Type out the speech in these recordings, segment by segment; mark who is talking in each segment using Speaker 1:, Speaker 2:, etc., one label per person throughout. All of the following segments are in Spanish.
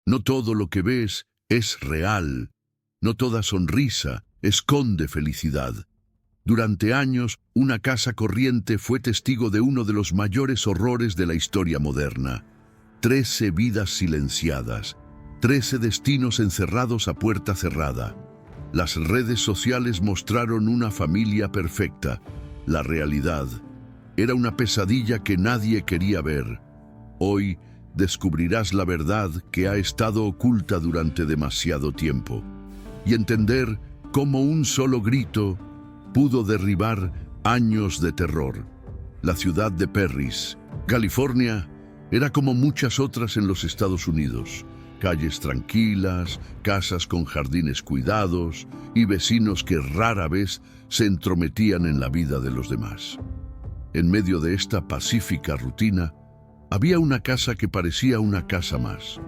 Speaker 1: No todo lo que ves es real. No toda sonrisa esconde felicidad. Durante años, una casa corriente fue testigo de uno de los mayores horrores de la historia moderna. 13 vidas silenciadas, 13 destinos encerrados a puerta cerrada. Las redes sociales mostraron una familia perfecta. La realidad era una pesadilla que nadie quería ver. Hoy descubrirás la verdad que ha estado oculta durante demasiado tiempo y entender cómo un solo grito pudo derribar años de terror. La ciudad de Perris, California, era como muchas otras en los Estados Unidos. Calles tranquilas, casas con jardines cuidados y vecinos que rara vez se entrometían en la vida de los demás. En medio de esta pacífica rutina, había una casa que parecía una casa más.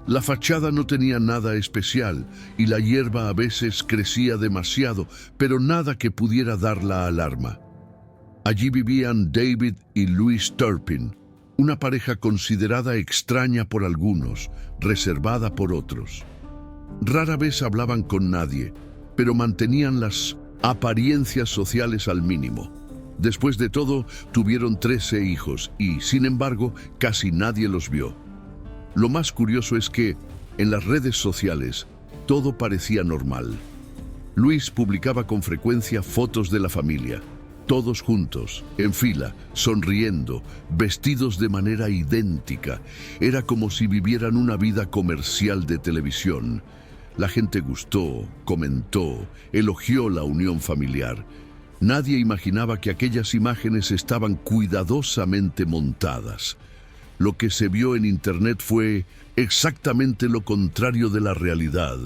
Speaker 1: La fachada no tenía nada especial y la hierba a veces crecía demasiado, pero nada que pudiera dar la alarma. Allí vivían David y Louise Turpin, una pareja considerada extraña por algunos, reservada por otros. Rara vez hablaban con nadie, pero mantenían las apariencias sociales al mínimo. Después de todo, tuvieron 13 hijos y, sin embargo, casi nadie los vio. Lo más curioso es que, en las redes sociales, todo parecía normal. Luis publicaba con frecuencia fotos de la familia, todos juntos, en fila, sonriendo, vestidos de manera idéntica. Era como si vivieran una vida comercial de televisión. La gente gustó, comentó, elogió la unión familiar. Nadie imaginaba que aquellas imágenes estaban cuidadosamente montadas. Lo que se vio en Internet fue exactamente lo contrario de la realidad.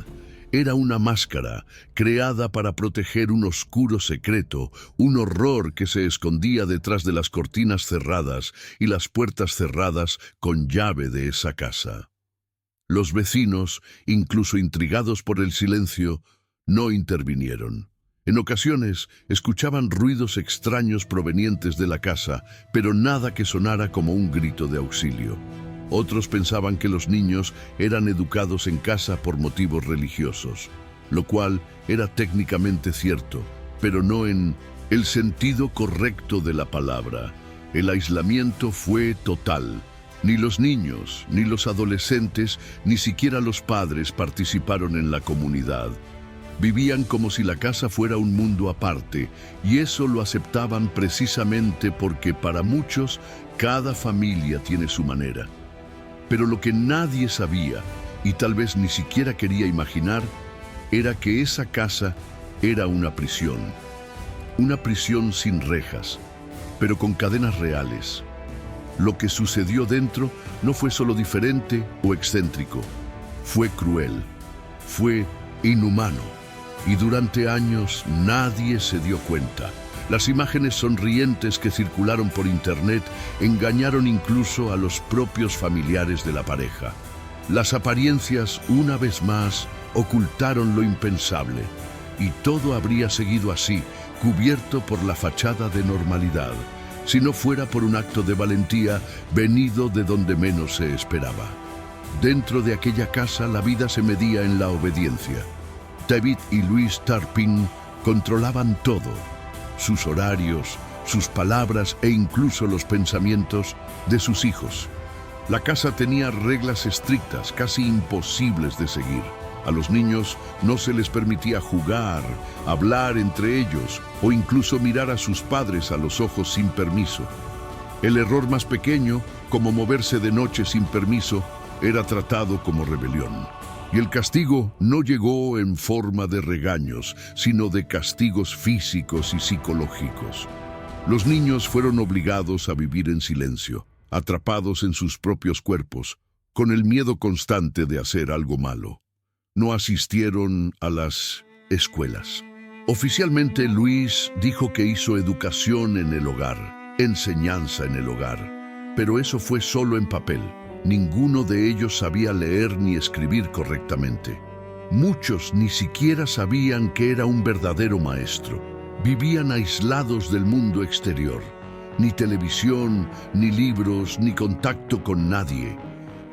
Speaker 1: Era una máscara creada para proteger un oscuro secreto, un horror que se escondía detrás de las cortinas cerradas y las puertas cerradas con llave de esa casa. Los vecinos, incluso intrigados por el silencio, no intervinieron. En ocasiones escuchaban ruidos extraños provenientes de la casa, pero nada que sonara como un grito de auxilio. Otros pensaban que los niños eran educados en casa por motivos religiosos, lo cual era técnicamente cierto, pero no en el sentido correcto de la palabra. El aislamiento fue total. Ni los niños, ni los adolescentes, ni siquiera los padres participaron en la comunidad. Vivían como si la casa fuera un mundo aparte, y eso lo aceptaban precisamente porque para muchos cada familia tiene su manera. Pero lo que nadie sabía, y tal vez ni siquiera quería imaginar, era que esa casa era una prisión sin rejas, pero con cadenas reales. Lo que sucedió dentro no fue solo diferente o excéntrico, fue cruel, fue inhumano. Y durante años nadie se dio cuenta. Las imágenes sonrientes que circularon por Internet engañaron incluso a los propios familiares de la pareja. Las apariencias, una vez más, ocultaron lo impensable. Y todo habría seguido así, cubierto por la fachada de normalidad, si no fuera por un acto de valentía venido de donde menos se esperaba. Dentro de aquella casa la vida se medía en la obediencia. David y Louise Turpin controlaban todo, sus horarios, sus palabras e incluso los pensamientos de sus hijos. La casa tenía reglas estrictas, casi imposibles de seguir. A los niños no se les permitía jugar, hablar entre ellos o incluso mirar a sus padres a los ojos sin permiso. El error más pequeño, como moverse de noche sin permiso, era tratado como rebelión. Y el castigo no llegó en forma de regaños, sino de castigos físicos y psicológicos. Los niños fueron obligados a vivir en silencio, atrapados en sus propios cuerpos, con el miedo constante de hacer algo malo. No asistieron a las escuelas. Oficialmente, Luis dijo que hizo educación en el hogar, enseñanza en el hogar, pero eso fue solo en papel. Ninguno de ellos sabía leer ni escribir correctamente. Muchos ni siquiera sabían que era un verdadero maestro. Vivían aislados del mundo exterior. Ni televisión, ni libros, ni contacto con nadie.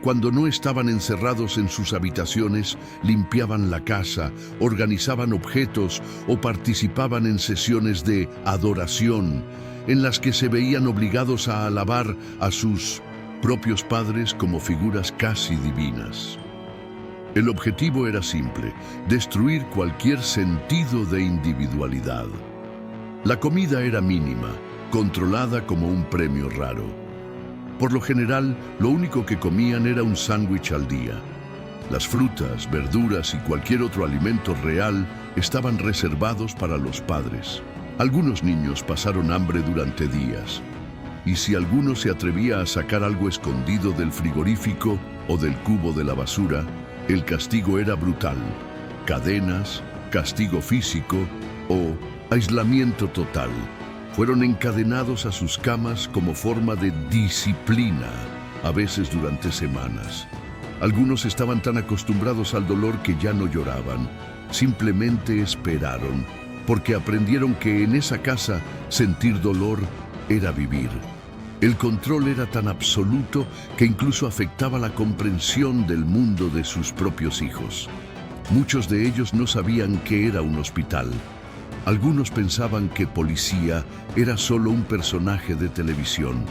Speaker 1: Cuando no estaban encerrados en sus habitaciones, limpiaban la casa, organizaban objetos o participaban en sesiones de adoración, en las que se veían obligados a alabar a sus propios padres como figuras casi divinas. El objetivo era simple: destruir cualquier sentido de individualidad. La comida era mínima, controlada como un premio raro. Por lo general, lo único que comían era un sándwich al día. Las frutas, verduras y cualquier otro alimento real estaban reservados para los padres. Algunos niños pasaron hambre durante días, y si alguno se atrevía a sacar algo escondido del frigorífico o del cubo de la basura, el castigo era brutal: cadenas, castigo físico o aislamiento total. Fueron encadenados a sus camas como forma de disciplina, a veces durante semanas. Algunos estaban tan acostumbrados al dolor que ya no lloraban, simplemente esperaron, porque aprendieron que en esa casa sentir dolor era vivir. El control era tan absoluto que incluso afectaba la comprensión del mundo de sus propios hijos. Muchos de ellos no sabían qué era un hospital. Algunos pensaban que policía era solo un personaje de televisión.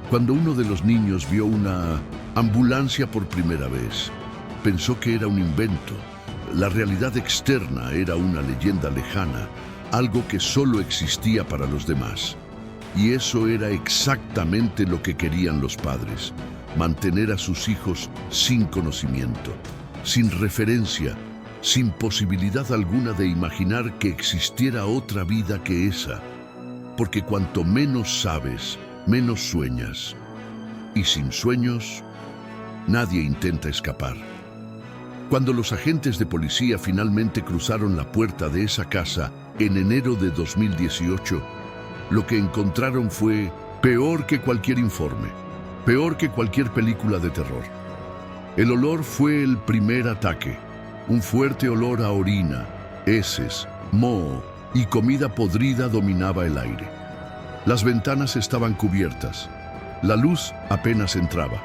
Speaker 1: Cuando uno de los niños vio una ambulancia por primera vez, pensó que era un invento. La realidad externa era una leyenda lejana, algo que solo existía para los demás. Y eso era exactamente lo que querían los padres: mantener a sus hijos sin conocimiento, sin referencia, sin posibilidad alguna de imaginar que existiera otra vida que esa. Porque cuanto menos sabes, menos sueñas. Y sin sueños, nadie intenta escapar. Cuando los agentes de policía finalmente cruzaron la puerta de esa casa en enero de 2018, lo que encontraron fue peor que cualquier informe, peor que cualquier película de terror. El olor fue el primer ataque: un fuerte olor a orina, heces, moho y comida podrida dominaba el aire. Las ventanas estaban cubiertas. La luz apenas entraba.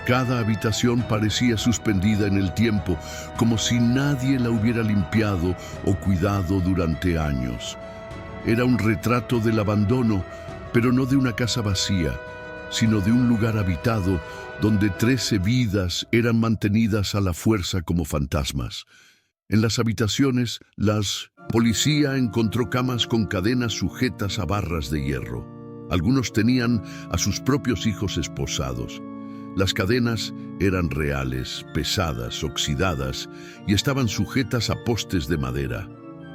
Speaker 1: Cada habitación parecía suspendida en el tiempo, como si nadie la hubiera limpiado o cuidado durante años. Era un retrato del abandono, pero no de una casa vacía, sino de un lugar habitado donde 13 vidas eran mantenidas a la fuerza como fantasmas. En las habitaciones, la policía encontró camas con cadenas sujetas a barras de hierro. Algunos tenían a sus propios hijos esposados. Las cadenas eran reales, pesadas, oxidadas, y estaban sujetas a postes de madera.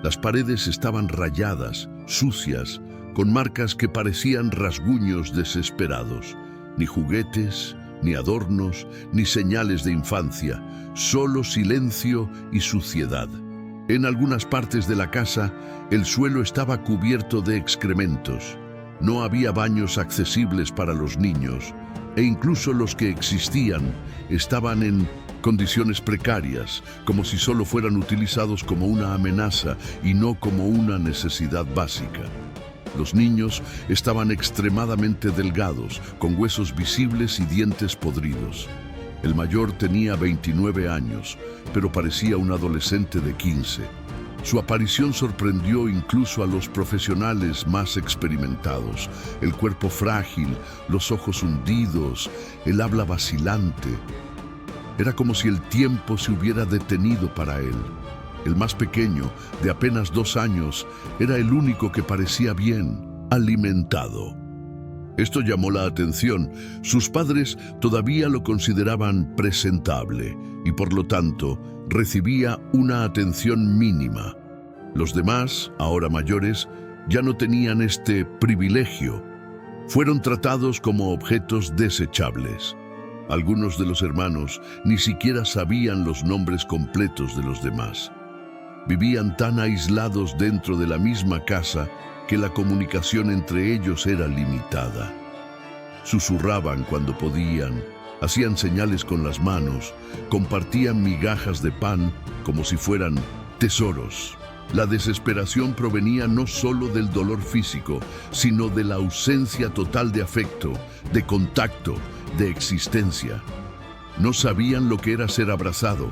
Speaker 1: Las paredes estaban rayadas, sucias, con marcas que parecían rasguños desesperados. Ni juguetes, ni adornos, ni señales de infancia, solo silencio y suciedad. En algunas partes de la casa, el suelo estaba cubierto de excrementos. No había baños accesibles para los niños, e incluso los que existían estaban en condiciones precarias, como si solo fueran utilizados como una amenaza y no como una necesidad básica. Los niños estaban extremadamente delgados, con huesos visibles y dientes podridos. El mayor tenía 29 años, pero parecía un adolescente de 15. Su aparición sorprendió incluso a los profesionales más experimentados. El cuerpo frágil, los ojos hundidos, el habla vacilante. Era como si el tiempo se hubiera detenido para él. El más pequeño, de apenas 2 años, era el único que parecía bien, alimentado. Esto llamó la atención. Sus padres todavía lo consideraban presentable y, por lo tanto, recibía una atención mínima. Los demás, ahora mayores, ya no tenían este privilegio. Fueron tratados como objetos desechables. Algunos de los hermanos ni siquiera sabían los nombres completos de los demás. Vivían tan aislados dentro de la misma casa que la comunicación entre ellos era limitada. Susurraban cuando podían, hacían señales con las manos, compartían migajas de pan como si fueran tesoros. La desesperación provenía no solo del dolor físico, sino de la ausencia total de afecto, de contacto, de existencia. No sabían lo que era ser abrazado,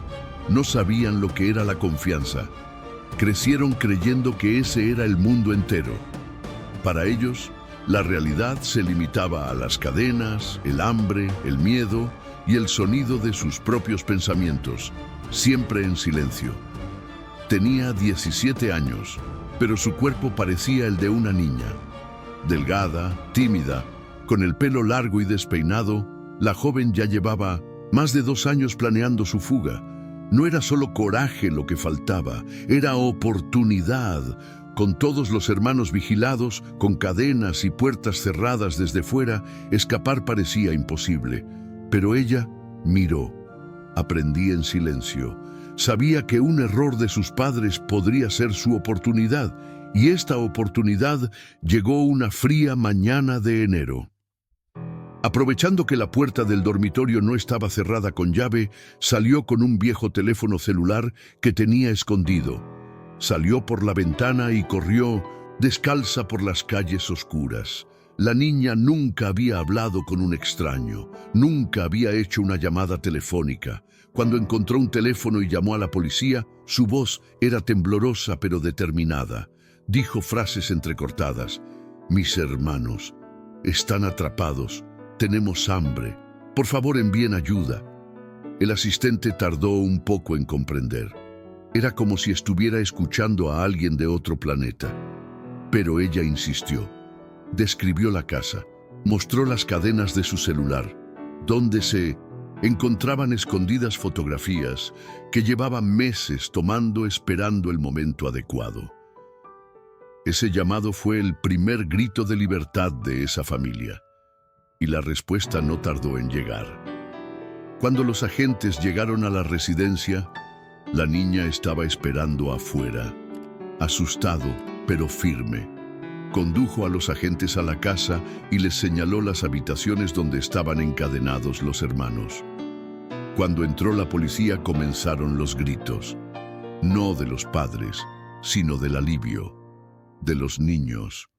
Speaker 1: no sabían lo que era la confianza. Crecieron creyendo que ese era el mundo entero. Para ellos, la realidad se limitaba a las cadenas, el hambre, el miedo y el sonido de sus propios pensamientos, siempre en silencio. Tenía 17 años, pero su cuerpo parecía el de una niña. Delgada, tímida, con el pelo largo y despeinado, la joven ya llevaba más de 2 años planeando su fuga. No era solo coraje lo que faltaba, era oportunidad. Con todos los hermanos vigilados, con cadenas y puertas cerradas desde fuera, escapar parecía imposible. Pero ella miró. Aprendí en silencio. Sabía que un error de sus padres podría ser su oportunidad, y esta oportunidad llegó una fría mañana de enero. Aprovechando que la puerta del dormitorio no estaba cerrada con llave, salió con un viejo teléfono celular que tenía escondido. Salió por la ventana y corrió descalza por las calles oscuras. La niña nunca había hablado con un extraño, nunca había hecho una llamada telefónica. Cuando encontró un teléfono y llamó a la policía, su voz era temblorosa pero determinada. Dijo frases entrecortadas. «Mis hermanos están atrapados. Tenemos hambre. Por favor, envíen ayuda». El asistente tardó un poco en comprender. Era como si estuviera escuchando a alguien de otro planeta. Pero ella insistió. Describió la casa. Mostró las cadenas de su celular, donde se encontraban escondidas fotografías que llevaban meses tomando esperando el momento adecuado. Ese llamado fue el primer grito de libertad de esa familia. Y la respuesta no tardó en llegar. Cuando los agentes llegaron a la residencia, la niña estaba esperando afuera, asustado pero firme. Condujo a los agentes a la casa y les señaló las habitaciones donde estaban encadenados los hermanos. Cuando entró la policía comenzaron los gritos, no de los padres, sino del alivio, de los niños.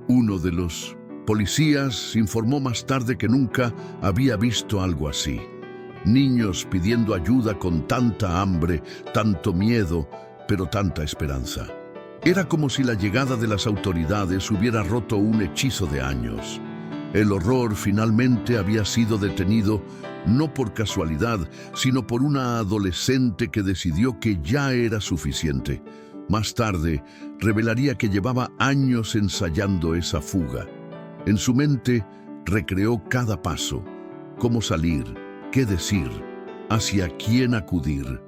Speaker 1: Uno de los policías informó más tarde que nunca había visto algo así. Niños pidiendo ayuda con tanta hambre, tanto miedo, pero tanta esperanza. Era como si la llegada de las autoridades hubiera roto un hechizo de años. El horror finalmente había sido detenido no por casualidad, sino por una adolescente que decidió que ya era suficiente. Más tarde, revelaría que llevaba años ensayando esa fuga. En su mente, recreó cada paso, cómo salir, qué decir, hacia quién acudir.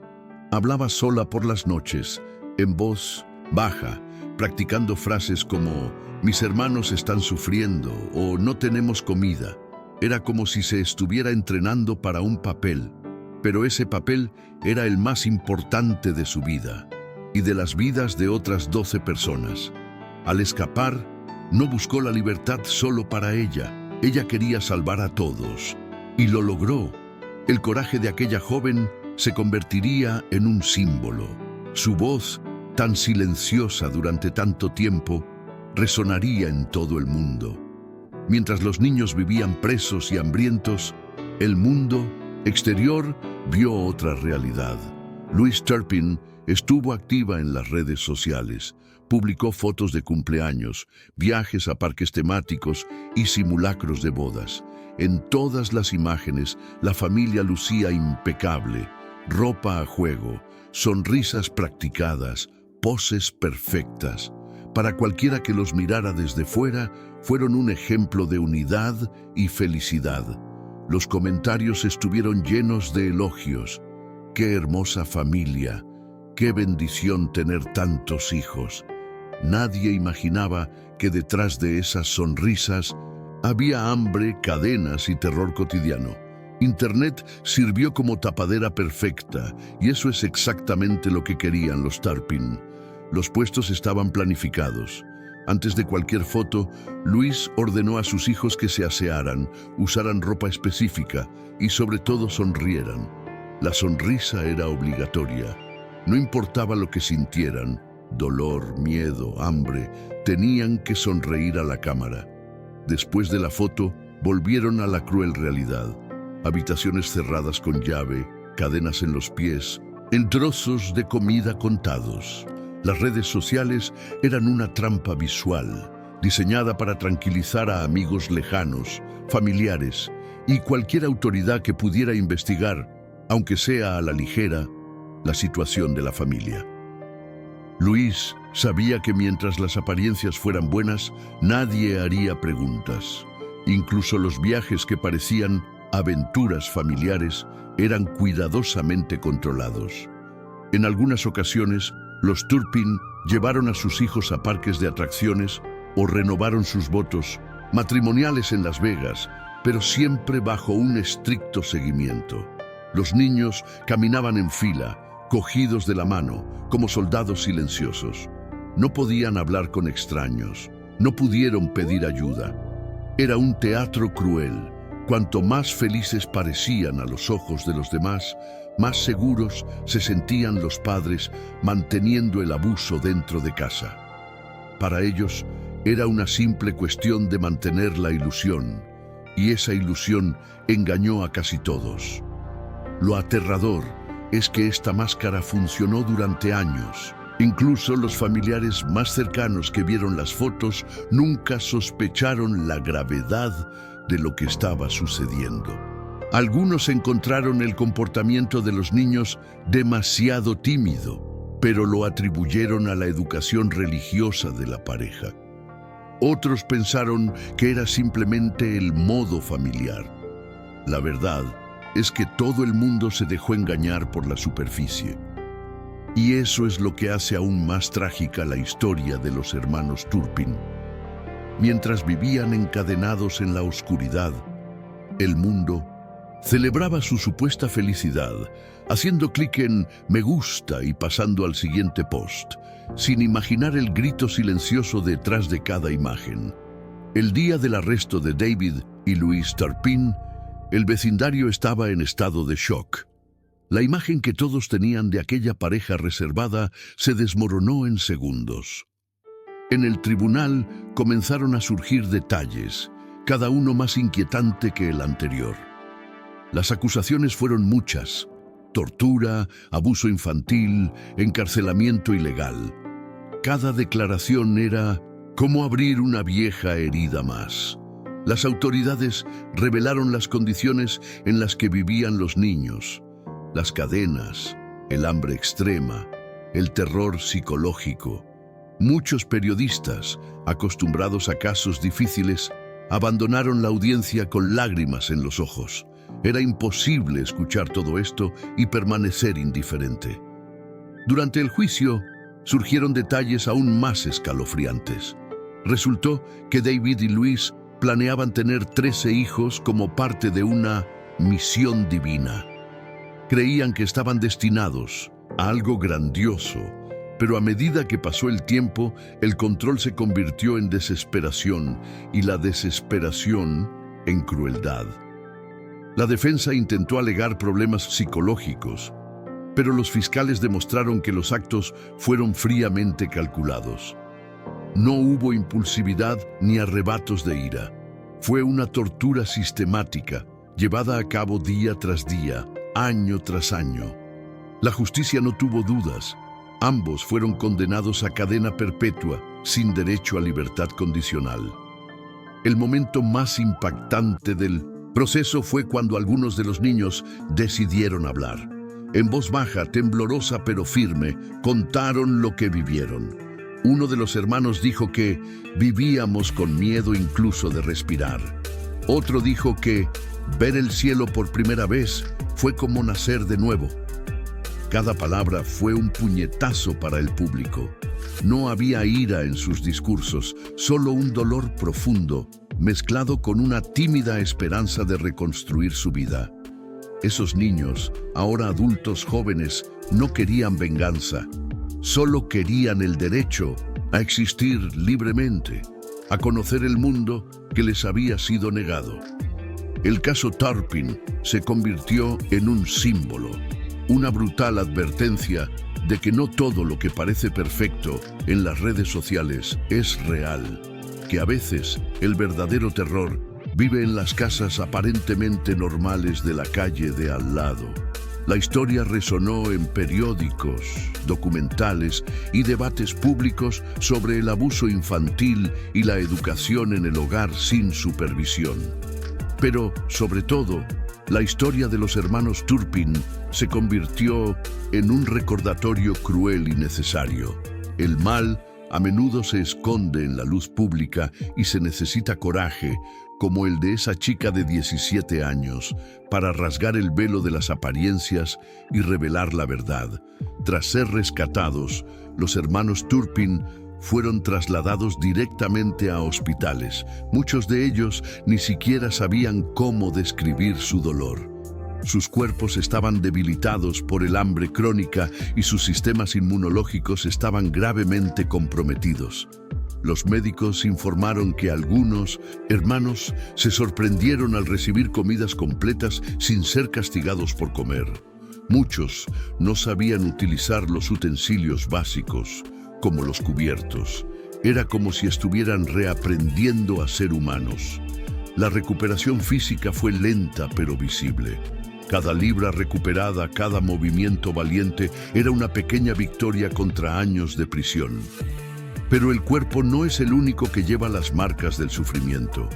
Speaker 1: Hablaba sola por las noches, en voz baja, practicando frases como «mis hermanos están sufriendo» o «no tenemos comida». Era como si se estuviera entrenando para un papel, pero ese papel era el más importante de su vida y de las vidas de otras 12 personas. Al escapar, no buscó la libertad solo para ella. Ella quería salvar a todos, y lo logró. El coraje de aquella joven se convertiría en un símbolo. Su voz, tan silenciosa durante tanto tiempo, resonaría en todo el mundo. Mientras los niños vivían presos y hambrientos, el mundo exterior vio otra realidad. Louise Turpin estuvo activa en las redes sociales, publicó fotos de cumpleaños, viajes a parques temáticos y simulacros de bodas. En todas las imágenes, la familia lucía impecable, ropa a juego, sonrisas practicadas, poses perfectas. Para cualquiera que los mirara desde fuera, fueron un ejemplo de unidad y felicidad. Los comentarios estuvieron llenos de elogios. ¡Qué hermosa familia! ¡Qué bendición tener tantos hijos! Nadie imaginaba que detrás de esas sonrisas había hambre, cadenas y terror cotidiano. Internet sirvió como tapadera perfecta, y eso es exactamente lo que querían los Turpin. Los puestos estaban planificados. Antes de cualquier foto, Louise ordenó a sus hijos que se asearan, usaran ropa específica y sobre todo sonrieran. La sonrisa era obligatoria. No importaba lo que sintieran, dolor, miedo, hambre, tenían que sonreír a la cámara. Después de la foto, volvieron a la cruel realidad. habitaciones cerradas con llave, cadenas en los pies, en trozos de comida contados. Las redes sociales eran una trampa visual, diseñada para tranquilizar a amigos lejanos, familiares y cualquier autoridad que pudiera investigar, aunque sea a la ligera, la situación de la familia. Luis sabía que mientras las apariencias fueran buenas, nadie haría preguntas. Incluso los viajes que parecían aventuras familiares eran cuidadosamente controlados. En algunas ocasiones, los Turpin llevaron a sus hijos a parques de atracciones o renovaron sus votos matrimoniales en Las Vegas, pero siempre bajo un estricto seguimiento. Los niños caminaban en fila, cogidos de la mano, como soldados silenciosos. No podían hablar con extraños, no pudieron pedir ayuda. Era un teatro cruel. Cuanto más felices parecían a los ojos de los demás, más seguros se sentían los padres manteniendo el abuso dentro de casa. Para ellos era una simple cuestión de mantener la ilusión, y esa ilusión engañó a casi todos. Lo aterrador es que esta máscara funcionó durante años. Incluso los familiares más cercanos que vieron las fotos nunca sospecharon la gravedad de lo que estaba sucediendo. Algunos encontraron el comportamiento de los niños demasiado tímido, pero lo atribuyeron a la educación religiosa de la pareja. Otros pensaron que era simplemente el modo familiar. La verdad es que todo el mundo se dejó engañar por la superficie. Y eso es lo que hace aún más trágica la historia de los hermanos Turpin. Mientras vivían encadenados en la oscuridad, el mundo celebraba su supuesta felicidad, haciendo clic en me gusta y pasando al siguiente post, sin imaginar el grito silencioso detrás de cada imagen. El día del arresto de David y Louise Turpin, el vecindario estaba en estado de shock. La imagen que todos tenían de aquella pareja reservada se desmoronó en segundos. En el tribunal comenzaron a surgir detalles, cada uno más inquietante que el anterior. Las acusaciones fueron muchas: tortura, abuso infantil, encarcelamiento ilegal. Cada declaración era como abrir una vieja herida más. Las autoridades revelaron las condiciones en las que vivían los niños, las cadenas, el hambre extrema, el terror psicológico. Muchos periodistas, acostumbrados a casos difíciles, abandonaron la audiencia con lágrimas en los ojos. Era imposible escuchar todo esto y permanecer indiferente. Durante el juicio, surgieron detalles aún más escalofriantes. Resultó que David y Louise planeaban tener 13 hijos como parte de una misión divina. Creían que estaban destinados a algo grandioso, pero a medida que pasó el tiempo, el control se convirtió en desesperación y la desesperación en crueldad. La defensa intentó alegar problemas psicológicos, pero los fiscales demostraron que los actos fueron fríamente calculados. No hubo impulsividad ni arrebatos de ira. Fue una tortura sistemática, llevada a cabo día tras día, año tras año. La justicia no tuvo dudas. Ambos fueron condenados a cadena perpetua, sin derecho a libertad condicional. El momento más impactante del proceso fue cuando algunos de los niños decidieron hablar. En voz baja, temblorosa pero firme, contaron lo que vivieron. Uno de los hermanos dijo que vivíamos con miedo incluso de respirar. Otro dijo que ver el cielo por primera vez fue como nacer de nuevo. Cada palabra fue un puñetazo para el público. No había ira en sus discursos, solo un dolor profundo, mezclado con una tímida esperanza de reconstruir su vida. Esos niños, ahora adultos jóvenes, no querían venganza. Solo querían el derecho a existir libremente, a conocer el mundo que les había sido negado. El caso Turpin se convirtió en un símbolo, una brutal advertencia de que no todo lo que parece perfecto en las redes sociales es real, que a veces el verdadero terror vive en las casas aparentemente normales de la calle de al lado. La historia resonó en periódicos, documentales y debates públicos sobre el abuso infantil y la educación en el hogar sin supervisión. Pero, sobre todo, la historia de los hermanos Turpin se convirtió en un recordatorio cruel y necesario. El mal a menudo se esconde en la luz pública y se necesita coraje, como el de esa chica de 17 años, para rasgar el velo de las apariencias y revelar la verdad. Tras ser rescatados, los hermanos Turpin fueron trasladados directamente a hospitales. Muchos de ellos ni siquiera sabían cómo describir su dolor. Sus cuerpos estaban debilitados por el hambre crónica y sus sistemas inmunológicos estaban gravemente comprometidos. Los médicos informaron que algunos hermanos se sorprendieron al recibir comidas completas sin ser castigados por comer. Muchos no sabían utilizar los utensilios básicos, como los cubiertos. Era como si estuvieran reaprendiendo a ser humanos. La recuperación física fue lenta pero visible. Cada libra recuperada, cada movimiento valiente era una pequeña victoria contra años de prisión. Pero el cuerpo no es el único que lleva las marcas del sufrimiento.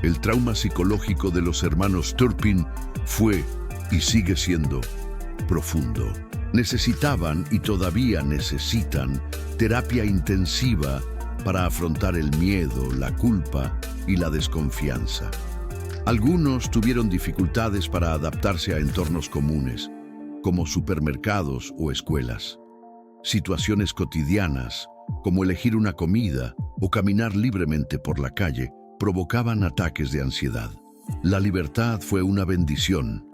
Speaker 1: El trauma psicológico de los hermanos Turpin fue, y sigue siendo, profundo. Necesitaban, y todavía necesitan, terapia intensiva para afrontar el miedo, la culpa y la desconfianza. Algunos tuvieron dificultades para adaptarse a entornos comunes, como supermercados o escuelas. Situaciones cotidianas, como elegir una comida o caminar libremente por la calle, provocaban ataques de ansiedad. La libertad fue una bendición,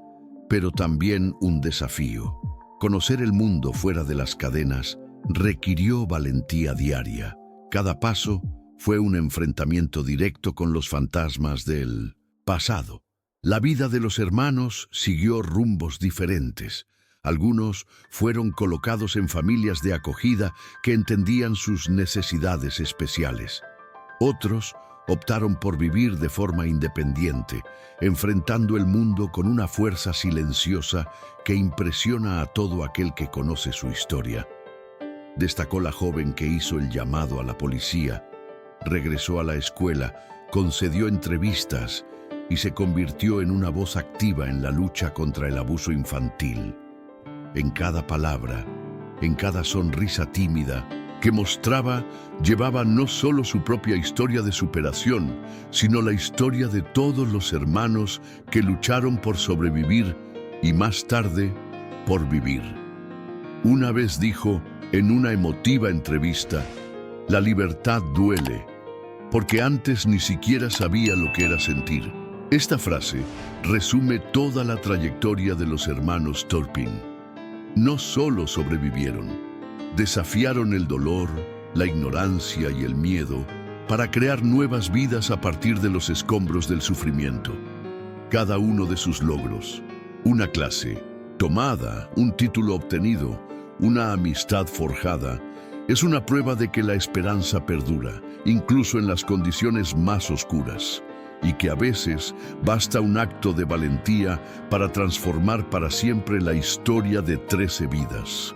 Speaker 1: pero también un desafío. Conocer el mundo fuera de las cadenas requirió valentía diaria. Cada paso fue un enfrentamiento directo con los fantasmas del pasado. La vida de los hermanos siguió rumbos diferentes. Algunos fueron colocados en familias de acogida que entendían sus necesidades especiales. Otros optaron por vivir de forma independiente, enfrentando el mundo con una fuerza silenciosa que impresiona a todo aquel que conoce su historia. Destacó la joven que hizo el llamado a la policía, regresó a la escuela, concedió entrevistas y se convirtió en una voz activa en la lucha contra el abuso infantil. En cada palabra, en cada sonrisa tímida que mostraba, llevaba no solo su propia historia de superación, sino la historia de todos los hermanos que lucharon por sobrevivir y más tarde, por vivir. Una vez dijo, en una emotiva entrevista, «La libertad duele, porque antes ni siquiera sabía lo que era sentir». Esta frase resume toda la trayectoria de los hermanos Turpin. No solo sobrevivieron, desafiaron el dolor, la ignorancia y el miedo para crear nuevas vidas a partir de los escombros del sufrimiento. Cada uno de sus logros, una clase tomada, un título obtenido, una amistad forjada, es una prueba de que la esperanza perdura, incluso en las condiciones más oscuras, y que a veces basta un acto de valentía para transformar para siempre la historia de 13 vidas.